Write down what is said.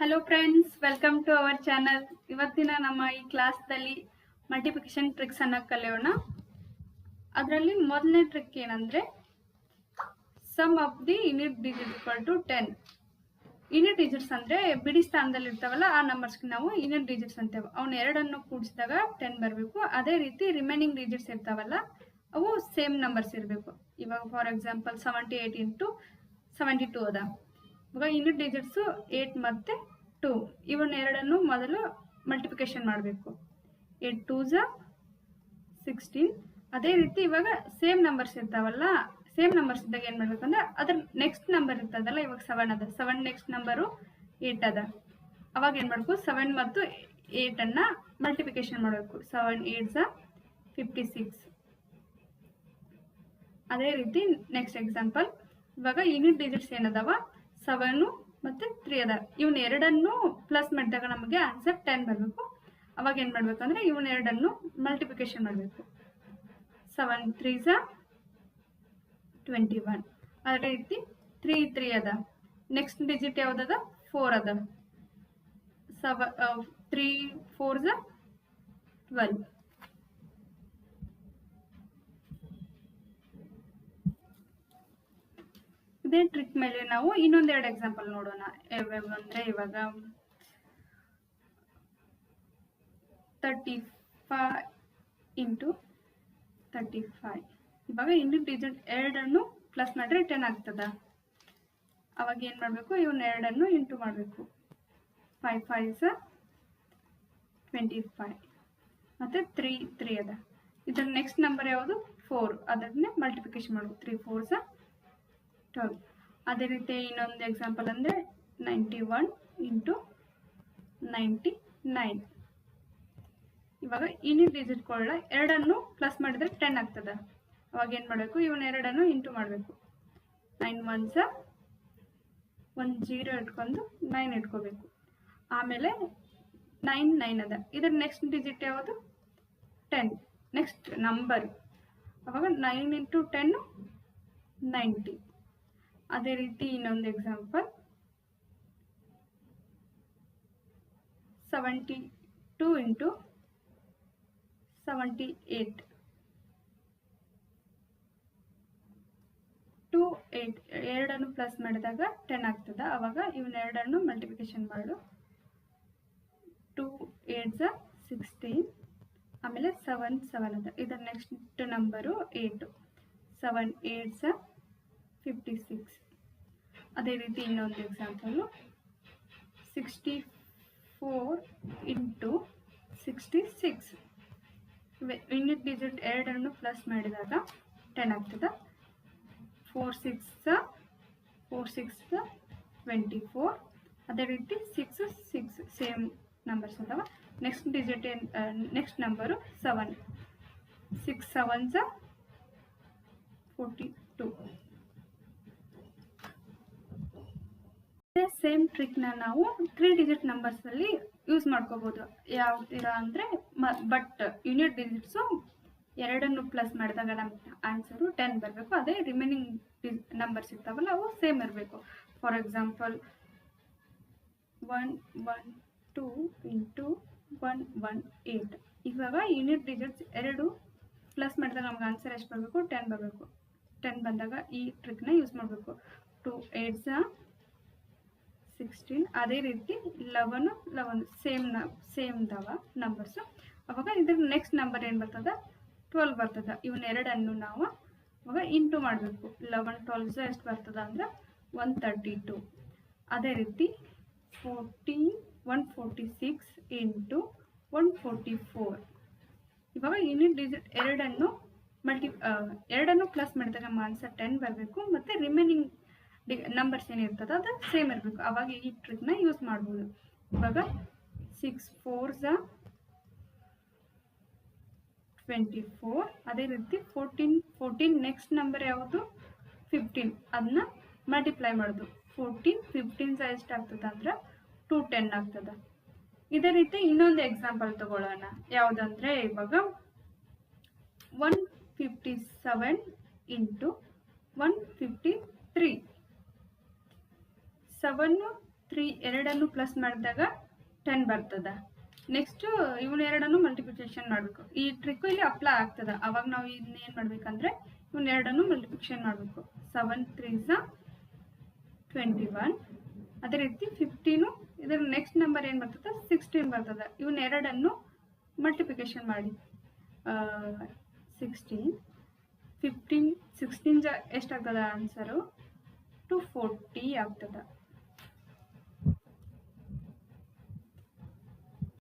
Hello friends, welcome to our channel. ಇವತ್ತಿನ ನಮ್ಮ ಈ ಕ್ಲಾಸ್ದಲ್ಲಿ ಮಲ್ಟಿಪ್ಲಿಕೇಶನ್ ಟ್ರಿಕ್ಸ್ ಅನ್ನ ಕಲಿಯೋಣ. ಅದರಲ್ಲಿ ಮೊದಲನೇ ಟ್ರಿಕ್ ಏನಂದ್ರೆ sum of the unit digit equal to 10. Unit digits ಅಂದ್ರೆ ಬಿಡಿ ಸ್ಥಾನದಲ್ಲಿ ಇರ್ತಾವಲ್ಲ ಆ ನಂಬರ್ಸ್ಗೆ ನಾವು ಯೂನಿಟ್ ಡಿಜಿಟ್ಸ್ ಅಂತೇವೆ. ಅವನ್ನ ಎರಡನ್ನು ಕೂಡಿಸಿದಾಗ 10 ಬರಬೇಕು. ಅದೇ ರೀತಿ ರಿಮೈನಿಂಗ್ ಡಿಜಿಟ್ಸ್ ಇರ್ತಾವಲ್ಲ ಅವು ಸೇಮ್ ನಂಬರ್ಸ್ ಇರಬೇಕು. ಇವಾಗ ಫಾರ್ ಎಕ್ಸಾಂಪಲ್ 78 ಇಂಟು 72 ಅದ. ಇವಾಗ ಯೂನಿಟ್ ಡಿಜಿಟ್ಸ್ 8 ಮತ್ತೆ 2 ಇವನ್ನ ಎರಡನ್ನು ಮೊದಲು ಮಲ್ಟಿಪ್ಲಿಕೇಶನ್ ಮಾಡಬೇಕು. 8 2s 16. ಅದೇ ರೀತಿ ಇವಾಗ ಸೇಮ್ ನಂಬರ್ಸ್ ಇರ್ತಾವಲ್ಲ, ಸೇಮ್ ನಂಬರ್ಸ್ ಇದ್ದಾಗ ಏನು ಮಾಡ್ಬೇಕಂದ್ರೆ ಅದ್ರ ನೆಕ್ಸ್ಟ್ ನಂಬರ್ ಇರ್ತದಲ್ಲ, ಇವಾಗ 7 ಅದ. 7 ನೆಕ್ಸ್ಟ್ ನಂಬರು 8 ಅದ. ಅವಾಗ ಏನು ಮಾಡಬೇಕು, 7 ಮತ್ತು 8 ಅನ್ನ ಮಲ್ಟಿಪ್ಲಿಕೇಶನ್ ಮಾಡಬೇಕು. 7 8s 56. ಅದೇ ರೀತಿ ನೆಕ್ಸ್ಟ್ ಎಕ್ಸಾಂಪಲ್, ಇವಾಗ ಯೂನಿಟ್ ಡಿಜಿಟ್ಸ್ ಏನದಾವ 7 ಮತ್ತು 3 ಅದ. ಇವನ್ ಎರಡನ್ನು ಪ್ಲಸ್ ಮಾಡಿದಾಗ ನಮಗೆ ಆನ್ಸರ್ 10 ಬರಬೇಕು. ಅವಾಗ ಏನು ಮಾಡ್ಬೇಕಂದ್ರೆ ಇವನ್ ಎರಡನ್ನು ಮಲ್ಟಿಪ್ಲಿಕೇಶನ್ ಮಾಡಬೇಕು. 7 3s 21. ಅದೇ ರೀತಿ 3 3 ಅದ. ನೆಕ್ಸ್ಟ್ ಡಿಜಿಟ್ ಯಾವ್ದದ 4 ಅದ. 3 4s 12. ಇದೇ ಟ್ರಿಕ್ ಮೇಲೆ ನಾವು ಇನ್ನೊಂದೆರಡು ಎಕ್ಸಾಂಪಲ್ ನೋಡೋಣ. ಅಂದ್ರೆ ಇವಾಗ 35 ಇಂಟು 35. ಇವಾಗ ಯೂನಿಟ್ ಡಿಜಿಟ್ ಎರಡನ್ನು ಪ್ಲಸ್ ಮಾಡಿದ್ರೆ 10 ಆಗ್ತದ. ಅವಾಗ ಏನು ಮಾಡಬೇಕು, ಇವನ್ನ ಎರಡನ್ನು ಇಂಟು ಮಾಡಬೇಕು. 5 5s 25 ಮತ್ತು 3 3 ಅದ. ಇದರ ನೆಕ್ಸ್ಟ್ ನಂಬರ್ ಯಾವುದು 4. ಅದನ್ನೇ ಮಲ್ಟಿಪ್ಲಿಕೇಶನ್ ಮಾಡಬೇಕು. 3 4s 12. ಅದೇ ರೀತಿ ಇನ್ನೊಂದು ಎಕ್ಸಾಂಪಲ್ ಅಂದರೆ 91 ಇಂಟು 99. ಇವಾಗ ಯೂನಿಟ್ ಡಿಜಿಟ್ಗಳನ್ನ ಎರಡನ್ನು ಪ್ಲಸ್ ಮಾಡಿದರೆ 10 ಆಗ್ತದೆ. ಅವಾಗ ಏನು ಮಾಡಬೇಕು, ಇವನ್ನ ಎರಡನ್ನು ಇಂಟು ಮಾಡಬೇಕು. 9 1s 1 0 ಇಟ್ಕೊಂಡು 9 ಇಟ್ಕೋಬೇಕು. ಆಮೇಲೆ 9 9 ಅದ. ಇದರ ನೆಕ್ಸ್ಟ್ ಡಿಜಿಟ್ ಯಾವುದು 10. ನೆಕ್ಸ್ಟ್ ನಂಬರ್ ಅವಾಗ 9 ಇಂಟು 10 90. ಅದೇ ರೀತಿ ಇನ್ನೊಂದು ಎಕ್ಸಾಂಪಲ್ 72 ಇಂಟು 78. 2 8 ಎರಡನ್ನು ಪ್ಲಸ್ ಮಾಡಿದಾಗ 10 ಆಗ್ತದ. ಅವಾಗ ಇವನ್ನ ಎರಡನ್ನು ಮಲ್ಟಿಪ್ಲಿಕೇಶನ್ ಮಾಡು. 2 8s 16. ಆಮೇಲೆ 7 7 ಅದ. ಇದರ ನೆಕ್ಸ್ಟ್ ನಂಬರು 8. 7 8s 56. ಅದೇ ರೀತಿ ಇನ್ನೊಂದು ಎಕ್ಸಾಂಪಲು 64 ಇಂಟು 66. ಯೂನಿಟ್ ಡಿಜಿಟ್ ಎರಡನ್ನು ಪ್ಲಸ್ ಮಾಡಿದಾಗ 10 ಆಗ್ತದೆ. 4 6 24. ಅದೇ ರೀತಿ 6 6 ಸೇಮ್ ನಂಬರ್ಸ್ ಅದಾವ. Next digit next number 7. 6 7s 42. Same ಟ್ರಿಕ್ನ ನಾವು 3 ಡಿಜಿಟ್ ನಂಬರ್ಸಲ್ಲಿ ಯೂಸ್ ಮಾಡ್ಕೋಬೋದು. ಯಾವ ಥರ ಅಂದರೆ ಬಟ್ ಯೂನಿಟ್ ಡಿಜಿಟ್ಸು ಎರಡನ್ನು ಪ್ಲಸ್ ಮಾಡಿದಾಗ ನಮ್ಗೆ ಆನ್ಸರು 10 ಬರಬೇಕು. ಅದೇ ರಿಮೈನಿಂಗ್ ನಂಬರ್ಸ್ ಇರ್ತಾವಲ್ಲ ಅವು ಸೇಮ್ ಇರಬೇಕು. For example 1 1 2 into 1 1 8. ಇವಾಗ ಯೂನಿಟ್ ಡಿಜಿಟ್ಸ್ ಎರಡು ಪ್ಲಸ್ ಮಾಡಿದಾಗ ನಮ್ಗೆ ಆನ್ಸರ್ ಎಷ್ಟು ಬರಬೇಕು, 10 ಬರಬೇಕು. 10 ಬಂದಾಗ ಈ ಟ್ರಿಕ್ನ ಯೂಸ್ ಮಾಡಬೇಕು. 2 8s 16. ಅದೇ ರೀತಿ 11 11 ಸೇಮ್ ದವ ನಂಬರ್ಸು. ಅವಾಗ ಇದ್ರ ನೆಕ್ಸ್ಟ್ ನಂಬರ್ ಏನು ಬರ್ತದ 12 ಬರ್ತದ. ಇವನ್ನ ಎರಡನ್ನು ನಾವು ಅವಾಗ ಇಂಟು ಮಾಡಬೇಕು. 11 12s ಎಷ್ಟು ಬರ್ತದ ಅಂದ್ರೆ 132. ಅದೇ ರೀತಿ 146 ಇಂಟು 144. ಇವಾಗ ಯೂನಿಟ್ ಡಿಜಿಟ್ ಎರಡನ್ನು ಪ್ಲಸ್ ಮಾಡಿದಾಗ ನಮ್ಮ ಆನ್ಸರ್ 10 ಬರಬೇಕು. ಮತ್ತು ರಿಮೈನಿಂಗ್ ನಂಬರ್ಸ್ ಏನಿರ್ತದ ಅದು ಸೇಮ್ ಇರಬೇಕು. ಅವಾಗ ಈ ಟ್ರಿಕ್ನ ಯೂಸ್ ಮಾಡ್ಬೋದು. ಇವಾಗ 6 4s 24. ಅದೇ ರೀತಿ 14 ನೆಕ್ಸ್ಟ್ ನಂಬರ್ ಯಾವುದು 15. ಅದನ್ನ ಮಲ್ಟಿಪ್ಲೈ ಮಾಡೋದು. 14 15s ಎಷ್ಟಾಗ್ತದೆ ಅಂದ್ರೆ 210 ಆಗ್ತದೆ. ಇದೇ ರೀತಿ ಇನ್ನೊಂದು ಎಕ್ಸಾಂಪಲ್ ತಗೊಳ್ಳೋಣ. ಯಾವುದಂದ್ರೆ ಇವಾಗ 157 ಇಂಟು 153. 7 3 ಎರಡನ್ನು ಪ್ಲಸ್ ಮಾಡಿದಾಗ 10 ಬರ್ತದ. ನೆಕ್ಸ್ಟ್ ಇವನ್ ಎರಡನ್ನು ಮಲ್ಟಿಪ್ಲಿಕೇಶನ್ ಮಾಡಬೇಕು. ಈ ಟ್ರಿಕ್ ಇಲ್ಲಿ ಅಪ್ಲೈ ಆಗ್ತದ. ಅವಾಗ ನಾವು ಇನ್ನೇನು ಮಾಡ್ಬೇಕಂದ್ರೆ ಇವನ್ ಎರಡನ್ನು ಮಲ್ಟಿಪ್ಲಿಕೇಶನ್ ಮಾಡಬೇಕು. 7 3s 21. ಅದೇ ರೀತಿ 15 ಇದರ ನೆಕ್ಸ್ಟ್ ನಂಬರ್ ಏನು ಬರ್ತದ 16 ಬರ್ತದ. ಇವನ್ ಎರಡನ್ನು ಮಲ್ಟಿಪ್ಲಿಕೇಶನ್ ಮಾಡಿ 16 15 16 ಎಷ್ಟಾಗ್ತದ ಆನ್ಸರು 240 ಆಗ್ತದ.